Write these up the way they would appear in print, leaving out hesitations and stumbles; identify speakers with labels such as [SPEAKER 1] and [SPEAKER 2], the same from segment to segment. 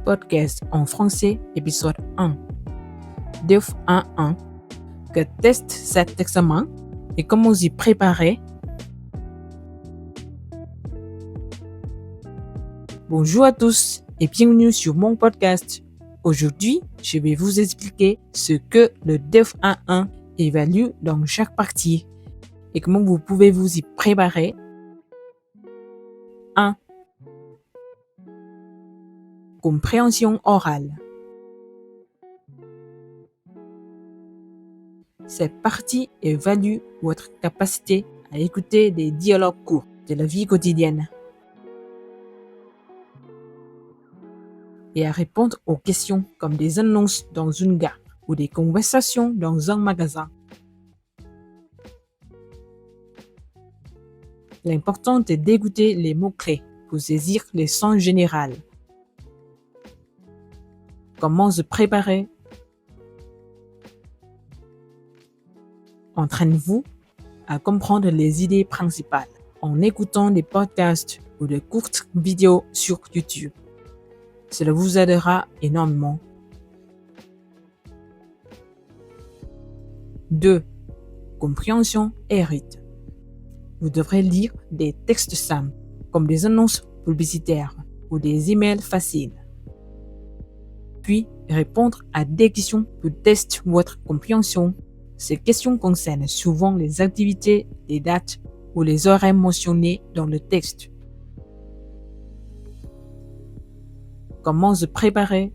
[SPEAKER 1] podcast en français, épisode 1. DEF 1.1. Que teste cet examen et comment vous y préparer? Bonjour à tous et bienvenue sur mon podcast. Aujourd'hui, je vais vous expliquer ce que le DEF 1.1 évalue dans chaque partie et comment vous pouvez vous y préparer. 1. Compréhension orale. Cette partie évalue votre capacité à écouter des dialogues courts de la vie quotidienne et à répondre aux questions comme des annonces dans une gare ou des conversations dans un magasin. L'important est d'écouter les mots-clés pour saisir les sens généraux. Comment se préparer? Entraînez-vous à comprendre les idées principales en écoutant des podcasts ou de courtes vidéos sur YouTube. Cela vous aidera énormément. 2. Compréhension écrite. Vous devrez lire des textes simples, comme des annonces publicitaires ou des emails faciles. Puis, répondre à des questions pour tester votre compréhension. Ces questions concernent souvent les activités, les dates ou les horaires mentionnés dans le texte. Comment se préparer?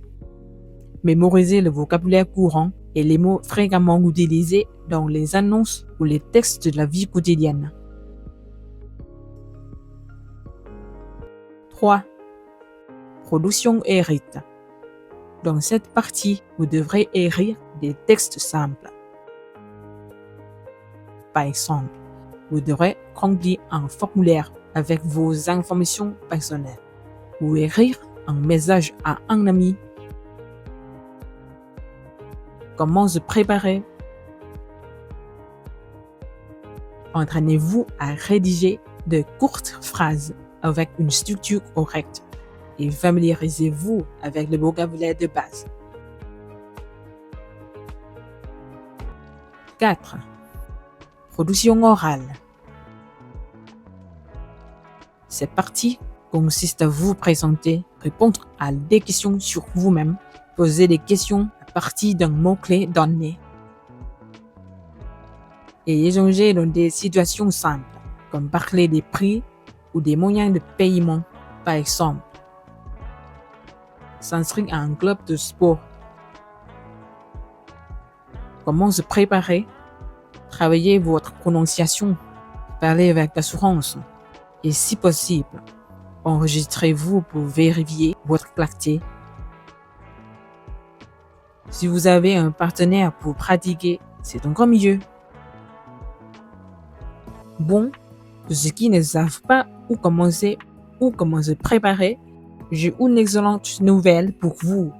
[SPEAKER 1] Mémoriser le vocabulaire courant et les mots fréquemment utilisés dans les annonces ou les textes de la vie quotidienne. 3. Production écrite. Dans cette partie, vous devrez écrire des textes simples. Par exemple, vous devrez remplir un formulaire avec vos informations personnelles ou écrire un message à un ami. Comment se préparer? Entraînez-vous à rédiger de courtes phrases avec une structure correcte et familiarisez-vous avec le vocabulaire de base. 4. Production orale. Cette partie consiste à vous présenter, répondre à des questions sur vous-même, poser des questions à partir d'un mot-clé donné et échanger dans des situations simples, comme parler des prix ou des moyens de paiement, par exemple. S'inscrire à un club de sport. Comment se préparer? Travaillez votre prononciation, parlez avec assurance et si possible, enregistrez-vous pour vérifier votre clarté. Si vous avez un partenaire pour pratiquer, c'est encore mieux. Bon, pour ceux qui ne savent pas où commencer ou comment se préparer, j'ai une excellente nouvelle pour vous.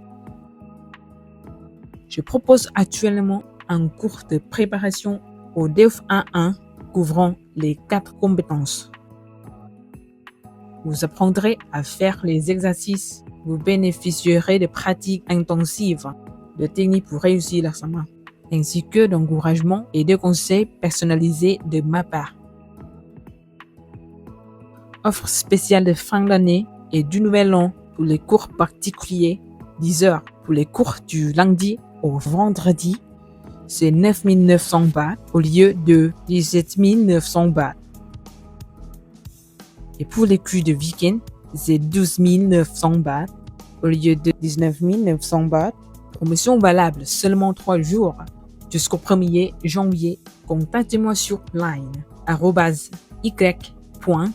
[SPEAKER 1] Je propose actuellement un cours de préparation au DEF 1.1 couvrant les 4 compétences. Vous apprendrez à faire les exercices, vous bénéficierez de pratiques intensives, de techniques pour réussir l'examen, ainsi que d'encouragement et de conseils personnalisés de ma part. Offre spéciale de fin d'année et du nouvel an pour les cours particuliers, 10 heures pour les cours du lundi au vendredi, c'est 9 900 bahts au lieu de 17 900 bahts. Et pour les cours de week-end, c'est 12 900 bahts au lieu de 19 900 bahts. Promotion valable seulement 3 jours jusqu'au 1er janvier. Contactez-moi sur line @y.s.academy.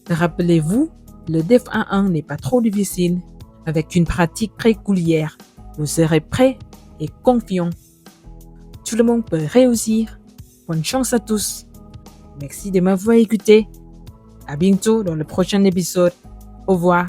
[SPEAKER 1] Rappelez-vous, le DEF 1.1 n'est pas trop difficile. Avec une pratique régulière, vous serez prêt et confiant. Tout le monde peut réussir. Bonne chance à tous. Merci de m'avoir écouté. À bientôt dans le prochain épisode. Au revoir.